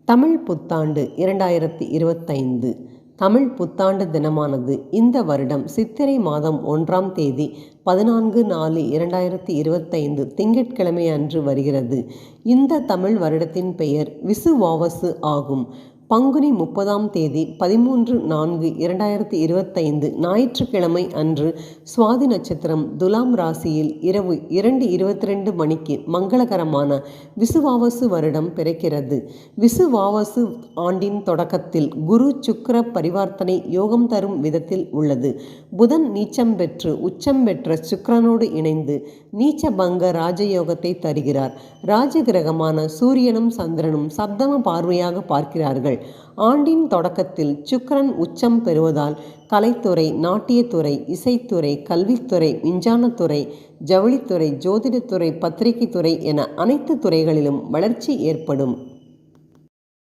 தமிழ் புத்தாண்டு 2025 தமிழ் புத்தாண்டு தினமானது இந்த வருடம் சித்திரை மாதம் 1ஆம் தேதி 14/4/2025 திங்கட்கிழமை அன்று வருகிறது. இந்த தமிழ் வருடத்தின் பெயர் விசுவாவசு ஆகும். பங்குனி 30ஆம் தேதி 13/4/2025 ஞாயிற்றுக்கிழமை அன்று சுவாதி நட்சத்திரம் துலாம் ராசியில் இரவு 2:22 மணிக்கு மங்களகரமான விசுவாவசு வருடம் பிறக்கிறது. விசுவாவசு ஆண்டின் தொடக்கத்தில் குரு சுக்கிர பரிவர்த்தனை யோகம் தரும் விதத்தில் உள்ளது. புதன் நீச்சம் பெற்று உச்சம் பெற்ற சுக்கிரனோடு இணைந்து நீச்சபங்க ராஜயோகத்தை தருகிறார். ராஜகிரகமான சூரியனும் சந்திரனும் சப்தம பார்வையாக பார்க்கிறார்கள். ஆண்டின் தொடக்கத்தில் சுக்கிரன் உச்சம் பெறுவதால் கலைத்துறை, நாட்டியத்துறை, இசைத்துறை, கல்வித்துறை, விஞ்ஞானத்துறை, ஜவுளித்துறை, ஜோதிடத்துறை, பத்திரிகைத்துறை என அனைத்து துறைகளிலும் வளர்ச்சி ஏற்படும்.